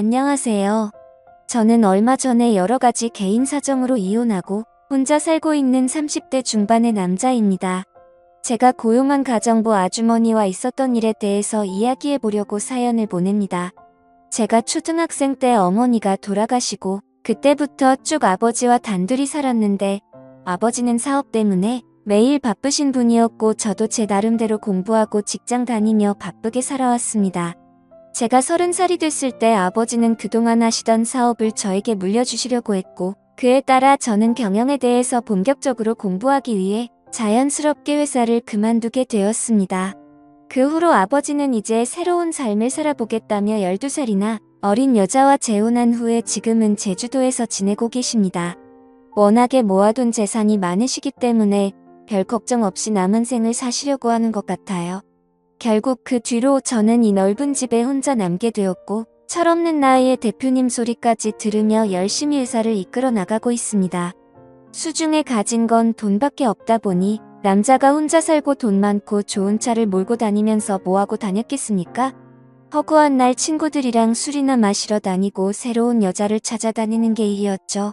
안녕하세요. 저는 얼마 전에 여러 가지 개인 사정으로 이혼하고 혼자 살고 있는 30대 중반의 남자입니다. 제가 고용한 가정부 아주머니와 있었던 일에 대해서 이야기해 보려고 사연을 보냅니다. 제가 초등학생 때 어머니가 돌아가시고 그때부터 쭉 아버지와 단둘이 살았는데 아버지는 사업 때문에 매일 바쁘신 분이었고 저도 제 나름대로 공부하고 직장 다니며 바쁘게 살아왔습니다. 제가 30살이 됐을 때 아버지는 그동안 하시던 사업을 저에게 물려주시려고 했고 그에 따라 저는 경영에 대해서 본격적으로 공부하기 위해 자연스럽게 회사를 그만두게 되었습니다. 그 후로 아버지는 이제 새로운 삶을 살아보겠다며 12살이나 어린 여자와 재혼한 후에 지금은 제주도에서 지내고 계십니다. 워낙에 모아둔 재산이 많으시기 때문에 별 걱정 없이 남은 생을 사시려고 하는 것 같아요. 결국 그 뒤로 저는 이 넓은 집에 혼자 남게 되었고 철없는 나이에 대표님 소리까지 들으며 열심히 회사를 이끌어 나가고 있습니다. 수중에 가진 건 돈밖에 없다 보니 남자가 혼자 살고 돈 많고 좋은 차를 몰고 다니면서 뭐하고 다녔겠습니까? 허구한 날 친구들이랑 술이나 마시러 다니고 새로운 여자를 찾아다니는 게 일이었죠.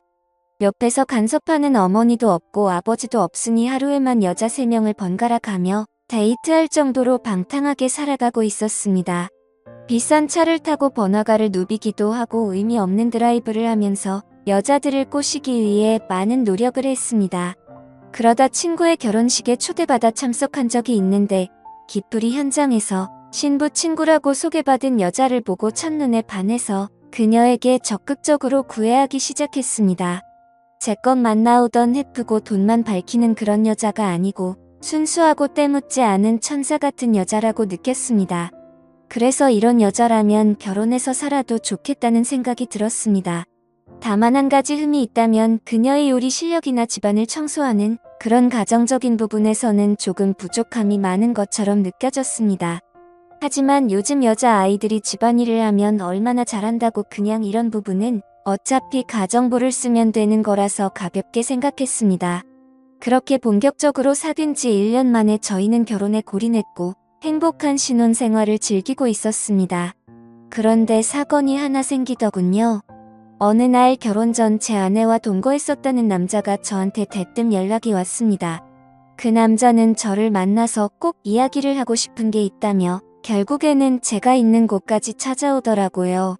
옆에서 간섭하는 어머니도 없고 아버지도 없으니 하루에만 여자 3명을 번갈아 가며 데이트할 정도로 방탕하게 살아가고 있었습니다. 비싼 차를 타고 번화가를 누비기도 하고 의미 없는 드라이브를 하면서 여자들을 꼬시기 위해 많은 노력을 했습니다. 그러다 친구의 결혼식에 초대받아 참석한 적이 있는데 기풀이 현장에서 신부 친구라고 소개받은 여자를 보고 첫눈에 반해서 그녀에게 적극적으로 구애하기 시작했습니다. 제껏 만나오던 예쁘고 돈만 밝히는 그런 여자가 아니고 순수하고 때묻지 않은 천사 같은 여자라고 느꼈습니다. 그래서 이런 여자라면 결혼해서 살아도 좋겠다는 생각이 들었습니다. 다만 한 가지 흠이 있다면 그녀의 요리 실력이나 집안을 청소하는 그런 가정적인 부분에서는 조금 부족함이 많은 것처럼 느껴졌습니다. 하지만 요즘 여자아이들이 집안일을 하면 얼마나 잘한다고 그냥 이런 부분은 어차피 가정부를 쓰면 되는 거라서 가볍게 생각했습니다. 그렇게 본격적으로 사귄 지 1년 만에 저희는 결혼에 골인했고 행복한 신혼생활을 즐기고 있었습니다. 그런데 사건이 하나 생기더군요. 어느 날 결혼 전 제 아내와 동거했었다는 남자가 저한테 대뜸 연락이 왔습니다. 그 남자는 저를 만나서 꼭 이야기를 하고 싶은 게 있다며 결국에는 제가 있는 곳까지 찾아오더라고요.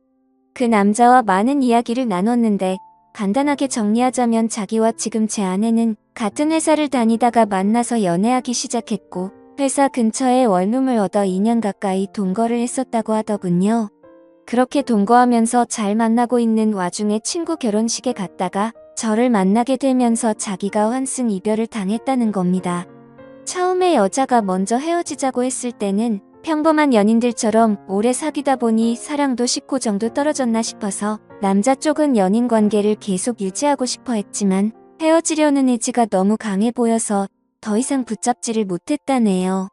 그 남자와 많은 이야기를 나눴는데 간단하게 정리하자면 자기와 지금 제 아내는 같은 회사를 다니다가 만나서 연애하기 시작했고 회사 근처에 원룸을 얻어 2년 가까이 동거를 했었다고 하더군요. 그렇게 동거하면서 잘 만나고 있는 와중에 친구 결혼식에 갔다가 저를 만나게 되면서 자기가 환승 이별을 당했다는 겁니다. 처음에 여자가 먼저 헤어지자고 했을 때는 평범한 연인들처럼 오래 사귀다 보니 사랑도 식고 정도 떨어졌나 싶어서 남자 쪽은 연인 관계를 계속 유지하고 싶어 했지만 헤어지려는 의지가 너무 강해 보여서 더 이상 붙잡지를 못했다네요.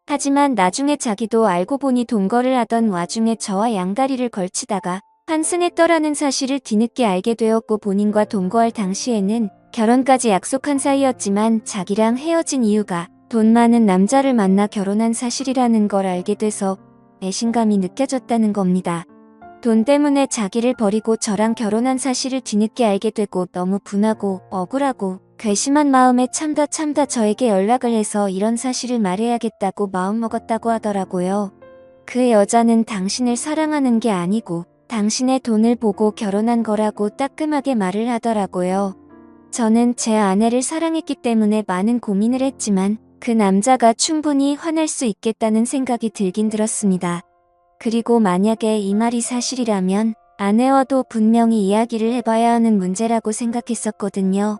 하지만 나중에 자기도 알고 보니 동거를 하던 와중에 저와 양다리를 걸치다가 환승했더라는 사실을 뒤늦게 알게 되었고 본인과 동거할 당시에는 결혼까지 약속한 사이였지만 자기랑 헤어진 이유가 돈 많은 남자를 만나 결혼한 사실이라는 걸 알게 돼서 배신감이 느껴졌다는 겁니다. 돈 때문에 자기를 버리고 저랑 결혼한 사실을 뒤늦게 알게 되고 너무 분하고 억울하고 괘씸한 마음에 참다 저에게 연락을 해서 이런 사실을 말해야겠다고 마음먹었다고 하더라고요. 그 여자는 당신을 사랑하는 게 아니고 당신의 돈을 보고 결혼한 거라고 따끔하게 말을 하더라고요. 저는 제 아내를 사랑했기 때문에 많은 고민을 했지만 그 남자가 충분히 화낼 수 있겠다는 생각이 들긴 들었습니다. 그리고 만약에 이 말이 사실이라면 아내와도 분명히 이야기를 해봐야 하는 문제라고 생각했었거든요.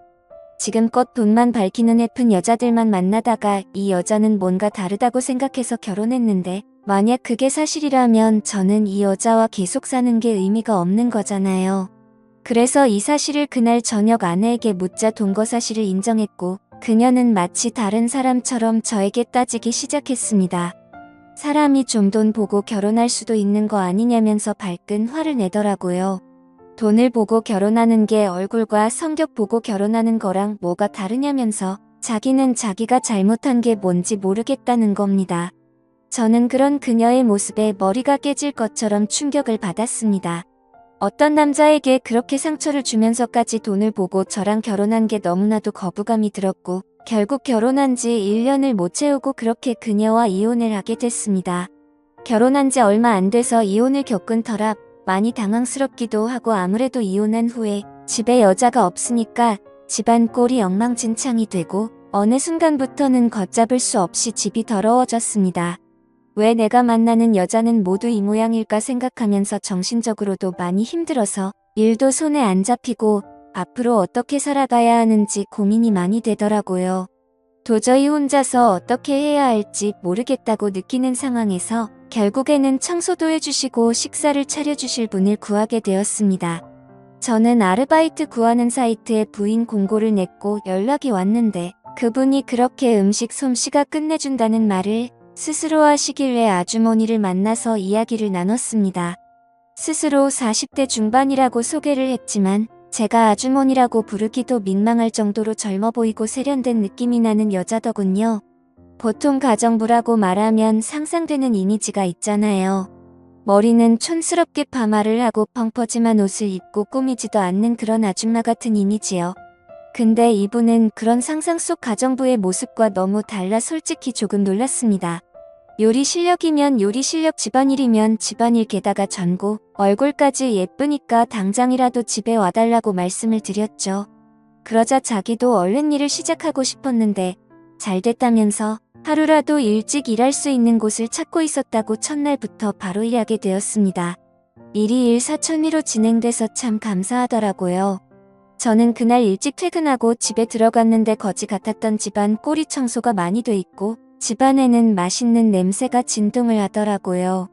지금껏 돈만 밝히는 예쁜 여자들만 만나다가 이 여자는 뭔가 다르다고 생각해서 결혼했는데 만약 그게 사실이라면 저는 이 여자와 계속 사는 게 의미가 없는 거잖아요. 그래서 이 사실을 그날 저녁 아내에게 묻자 동거 사실을 인정했고 그녀는 마치 다른 사람처럼 저에게 따지기 시작했습니다. 사람이 좀 돈 보고 결혼할 수도 있는 거 아니냐면서 발끈 화를 내더라고요. 돈을 보고 결혼하는 게 얼굴과 성격 보고 결혼하는 거랑 뭐가 다르냐면서 자기는 자기가 잘못한 게 뭔지 모르겠다는 겁니다. 저는 그런 그녀의 모습에 머리가 깨질 것처럼 충격을 받았습니다. 어떤 남자에게 그렇게 상처를 주면서까지 돈을 보고 저랑 결혼한 게 너무나도 거부감이 들었고 결국 결혼한 지 1년을 못 채우고 그렇게 그녀와 이혼을 하게 됐습니다. 결혼한 지 얼마 안 돼서 이혼을 겪은 터라 많이 당황스럽기도 하고 아무래도 이혼한 후에 집에 여자가 없으니까 집안 꼴이 엉망진창이 되고 어느 순간부터는 걷잡을 수 없이 집이 더러워졌습니다. 왜 내가 만나는 여자는 모두 이 모양일까 생각하면서 정신적으로도 많이 힘들어서 일도 손에 안 잡히고 앞으로 어떻게 살아가야 하는지 고민이 많이 되더라고요. 도저히 혼자서 어떻게 해야 할지 모르겠다고 느끼는 상황에서 결국에는 청소도 해주시고 식사를 차려주실 분을 구하게 되었습니다. 저는 아르바이트 구하는 사이트에 부인 공고를 냈고 연락이 왔는데 그분이 그렇게 음식 솜씨가 끝내준다는 말을 스스로 하시길래 아주머니를 만나서 이야기를 나눴습니다. 스스로 40대 중반이라고 소개를 했지만 제가 아주머니라고 부르기도 민망할 정도로 젊어 보이고 세련된 느낌이 나는 여자더군요. 보통 가정부라고 말하면 상상되는 이미지가 있잖아요. 머리는 촌스럽게 파마를 하고 펑퍼짐한 옷을 입고 꾸미지도 않는 그런 아줌마 같은 이미지요. 근데 이분은 그런 상상 속 가정부의 모습과 너무 달라 솔직히 조금 놀랐습니다. 요리 실력이면 요리 실력, 집안일이면 집안일, 게다가 전고, 얼굴까지 예쁘니까 당장이라도 집에 와달라고 말씀을 드렸죠. 그러자 자기도 얼른 일을 시작하고 싶었는데 잘 됐다면서 하루라도 일찍 일할 수 있는 곳을 찾고 있었다고 첫날부터 바로 일하게 되었습니다. 일이 일사천리로 진행돼서 참 감사하더라고요. 저는 그날 일찍 퇴근하고 집에 들어갔는데 거지 같았던 집안 꼴이 청소가 많이 돼 있고 집안에는 맛있는 냄새가 진동을 하더라고요.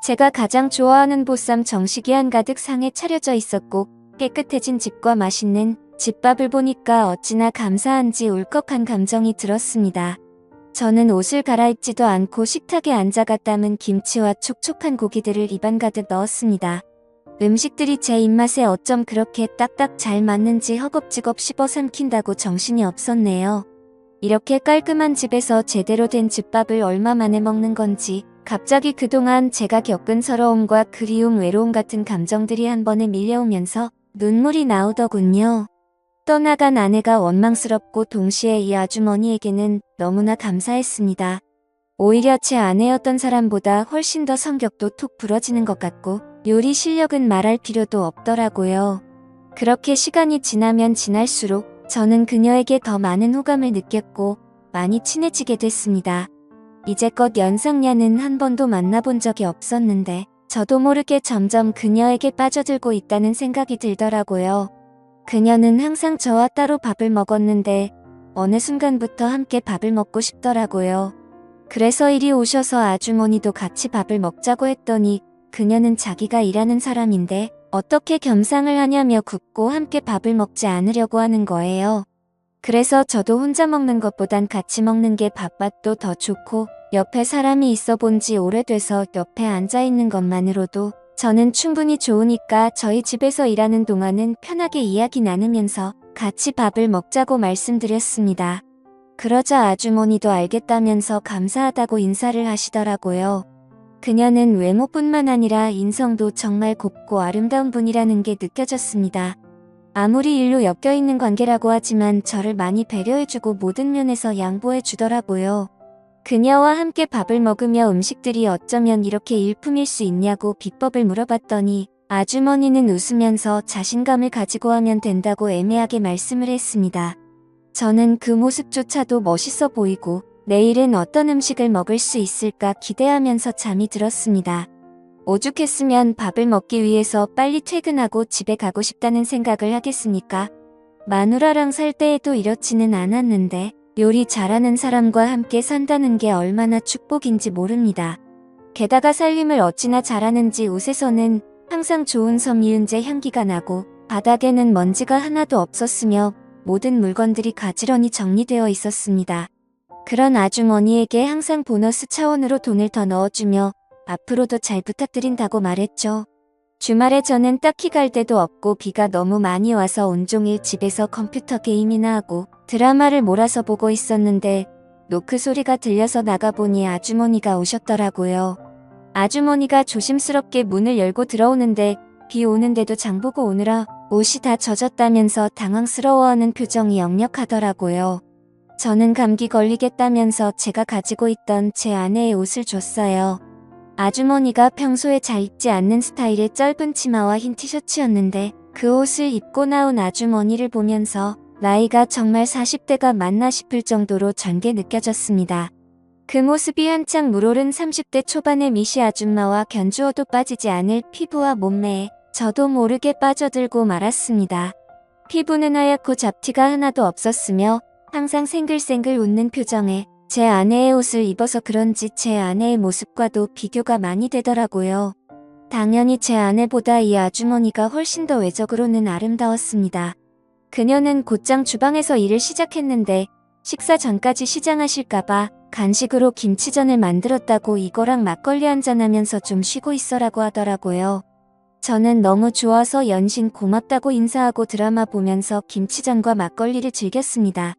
제가 가장 좋아하는 보쌈 정식이 한가득 상에 차려져 있었고 깨끗해진 집과 맛있는 집밥을 보니까 어찌나 감사한지 울컥한 감정이 들었습니다. 저는 옷을 갈아입지도 않고 식탁에 앉아가 담은 김치와 촉촉한 고기들을 입안 가득 넣었습니다. 음식들이 제 입맛에 어쩜 그렇게 딱딱 잘 맞는지 허겁지겁 씹어 삼킨다고 정신이 없었네요. 이렇게 깔끔한 집에서 제대로 된 집밥을 얼마 만에 먹는 건지 갑자기 그동안 제가 겪은 서러움과 그리움, 외로움 같은 감정들이 한 번에 밀려오면서 눈물이 나오더군요. 떠나간 아내가 원망스럽고 동시에 이 아주머니에게는 너무나 감사했습니다. 오히려 제 아내였던 사람보다 훨씬 더 성격도 톡 부러지는 것 같고 요리 실력은 말할 필요도 없더라고요. 그렇게 시간이 지나면 지날수록 저는 그녀에게 더 많은 호감을 느꼈고 많이 친해지게 됐습니다. 이제껏 연상녀는 한 번도 만나본 적이 없었는데 저도 모르게 점점 그녀에게 빠져들고 있다는 생각이 들더라고요. 그녀는 항상 저와 따로 밥을 먹었는데 어느 순간부터 함께 밥을 먹고 싶더라고요. 그래서 이리 오셔서 아주머니도 같이 밥을 먹자고 했더니 그녀는 자기가 일하는 사람인데 어떻게 겸상을 하냐며 굳고 함께 밥을 먹지 않으려고 하는 거예요. 그래서 저도 혼자 먹는 것보단 같이 먹는 게 밥맛도 더 좋고 옆에 사람이 있어 본 지 오래돼서 옆에 앉아있는 것만으로도 저는 충분히 좋으니까 저희 집에서 일하는 동안은 편하게 이야기 나누면서 같이 밥을 먹자고 말씀드렸습니다. 그러자 아주머니도 알겠다면서 감사하다고 인사를 하시더라고요. 그녀는 외모뿐만 아니라 인성도 정말 곱고 아름다운 분이라는 게 느껴졌습니다. 아무리 일로 엮여있는 관계라고 하지만 저를 많이 배려해주고 모든 면에서 양보해주더라고요. 그녀와 함께 밥을 먹으며 음식들이 어쩌면 이렇게 일품일 수 있냐고 비법을 물어봤더니 아주머니는 웃으면서 자신감을 가지고 하면 된다고 애매하게 말씀을 했습니다. 저는 그 모습조차도 멋있어 보이고 내일은 어떤 음식을 먹을 수 있을까 기대하면서 잠이 들었습니다. 오죽했으면 밥을 먹기 위해서 빨리 퇴근하고 집에 가고 싶다는 생각을 하겠습니까? 마누라랑 살 때에도 이렇지는 않았는데 요리 잘하는 사람과 함께 산다는 게 얼마나 축복인지 모릅니다. 게다가 살림을 어찌나 잘하는지 옷에서는 항상 좋은 섬유유제 향기가 나고 바닥에는 먼지가 하나도 없었으며 모든 물건들이 가지런히 정리되어 있었습니다. 그런 아주머니에게 항상 보너스 차원으로 돈을 더 넣어주며 앞으로도 잘 부탁드린다고 말했죠. 주말에 저는 딱히 갈 데도 없고 비가 너무 많이 와서 온종일 집에서 컴퓨터 게임이나 하고 드라마를 몰아서 보고 있었는데 노크 소리가 들려서 나가보니 아주머니가 오셨더라고요. 아주머니가 조심스럽게 문을 열고 들어오는데 비 오는데도 장보고 오느라 옷이 다 젖었다면서 당황스러워하는 표정이 역력하더라고요. 저는 감기 걸리겠다면서 제가 가지고 있던 제 아내의 옷을 줬어요. 아주머니가 평소에 잘 입지 않는 스타일의 짧은 치마와 흰 티셔츠였는데 그 옷을 입고 나온 아주머니를 보면서 나이가 정말 40대가 맞나 싶을 정도로 젊게 느껴졌습니다. 그 모습이 한창 물오른 30대 초반의 미시 아줌마와 견주어도 빠지지 않을 피부와 몸매에 저도 모르게 빠져들고 말았습니다. 피부는 하얗고 잡티가 하나도 없었으며 항상 생글생글 웃는 표정에 제 아내의 옷을 입어서 그런지 제 아내의 모습과도 비교가 많이 되더라고요. 당연히 제 아내보다 이 아주머니가 훨씬 더 외적으로는 아름다웠습니다. 그녀는 곧장 주방에서 일을 시작했는데 식사 전까지 시장하실까봐 간식으로 김치전을 만들었다고 이거랑 막걸리 한잔하면서 좀 쉬고 있어라고 하더라고요. 저는 너무 좋아서 연신 고맙다고 인사하고 드라마 보면서 김치전과 막걸리를 즐겼습니다.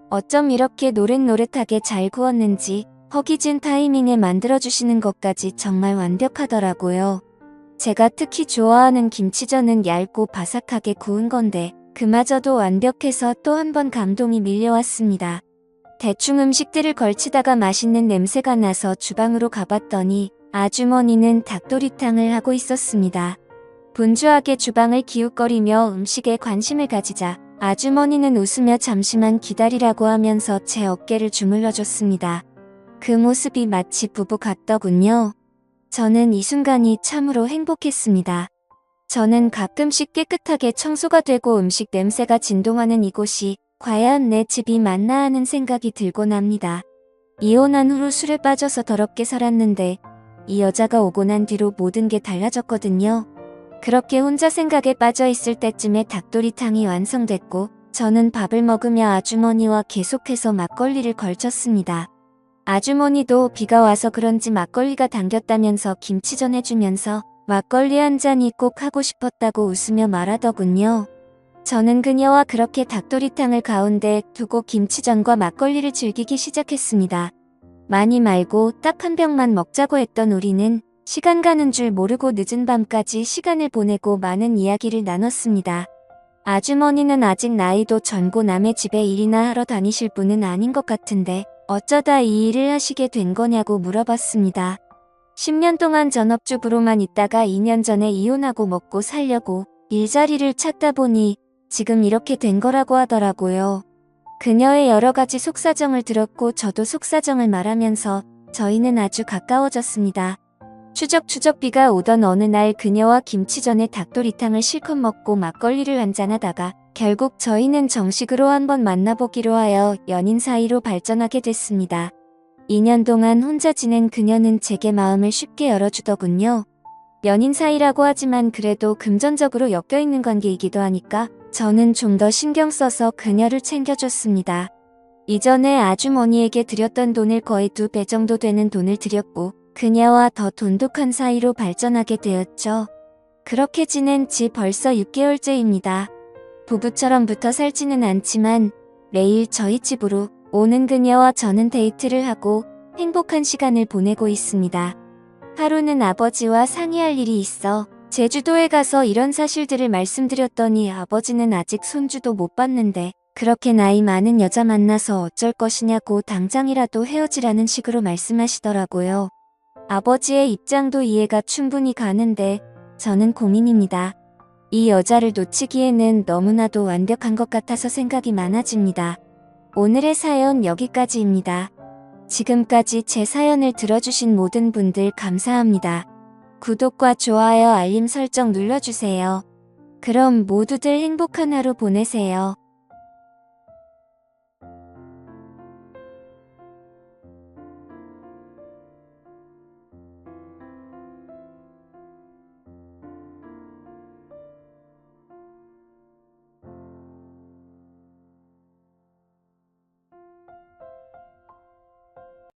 어쩜 이렇게 노릇노릇하게 잘 구웠는지 허기진 타이밍에 만들어주시는 것까지 정말 완벽하더라고요. 제가 특히 좋아하는 김치전은 얇고 바삭하게 구운 건데 그마저도 완벽해서 또 한 번 감동이 밀려왔습니다. 대충 음식들을 걸치다가 맛있는 냄새가 나서 주방으로 가봤더니 아주머니는 닭도리탕을 하고 있었습니다. 분주하게 주방을 기웃거리며 음식에 관심을 가지자 아주머니는 웃으며 잠시만 기다리라고 하면서 제 어깨를 주물러줬습니다. 그 모습이 마치 부부 같더군요. 저는 이 순간이 참으로 행복했습니다. 저는 가끔씩 깨끗하게 청소가 되고 음식 냄새가 진동하는 이곳이 과연 내 집이 맞나 하는 생각이 들곤 합니다. 이혼한 후로 술에 빠져서 더럽게 살았는데 이 여자가 오고 난 뒤로 모든 게 달라졌거든요. 그렇게 혼자 생각에 빠져 있을 때쯤에 닭도리탕이 완성됐고 저는 밥을 먹으며 아주머니와 계속해서 막걸리를 걸쳤습니다. 아주머니도 비가 와서 그런지 막걸리가 당겼다면서 김치전 해주면서 막걸리 한 잔이 꼭 하고 싶었다고 웃으며 말하더군요. 저는 그녀와 그렇게 닭도리탕을 가운데 두고 김치전과 막걸리를 즐기기 시작했습니다. 많이 말고 딱 한 병만 먹자고 했던 우리는 시간 가는 줄 모르고 늦은 밤까지 시간을 보내고 많은 이야기를 나눴습니다. 아주머니는 아직 나이도 젊고 남의 집에 일이나 하러 다니실 분은 아닌 것 같은데 어쩌다 이 일을 하시게 된 거냐고 물어봤습니다. 10년 동안 전업주부로만 있다가 2년 전에 이혼하고 먹고 살려고 일자리를 찾다 보니 지금 이렇게 된 거라고 하더라고요. 그녀의 여러 가지 속사정을 들었고 저도 속사정을 말하면서 저희는 아주 가까워졌습니다. 추적추적 비가 오던 어느 날 그녀와 김치전에 닭도리탕을 실컷 먹고 막걸리를 한잔하다가 결국 저희는 정식으로 한번 만나보기로 하여 연인 사이로 발전하게 됐습니다. 2년 동안 혼자 지낸 그녀는 제게 마음을 쉽게 열어주더군요. 연인 사이라고 하지만 그래도 금전적으로 엮여있는 관계이기도 하니까 저는 좀 더 신경 써서 그녀를 챙겨줬습니다. 이전에 아주머니에게 드렸던 돈을 거의 2배 정도 되는 돈을 드렸고 그녀와 더 돈독한 사이로 발전하게 되었죠. 그렇게 지낸 지 벌써 6개월째입니다. 부부처럼 붙어 살지는 않지만 매일 저희 집으로 오는 그녀와 저는 데이트를 하고 행복한 시간을 보내고 있습니다. 하루는 아버지와 상의할 일이 있어 제주도에 가서 이런 사실들을 말씀드렸더니 아버지는 아직 손주도 못 봤는데 그렇게 나이 많은 여자 만나서 어쩔 것이냐고 당장이라도 헤어지라는 식으로 말씀하시더라고요. 아버지의 입장도 이해가 충분히 가는데 저는 고민입니다. 이 여자를 놓치기에는 너무나도 완벽한 것 같아서 생각이 많아집니다. 오늘의 사연 여기까지입니다. 지금까지 제 사연을 들어주신 모든 분들 감사합니다. 구독과 좋아요 알림 설정 눌러주세요. 그럼 모두들 행복한 하루 보내세요.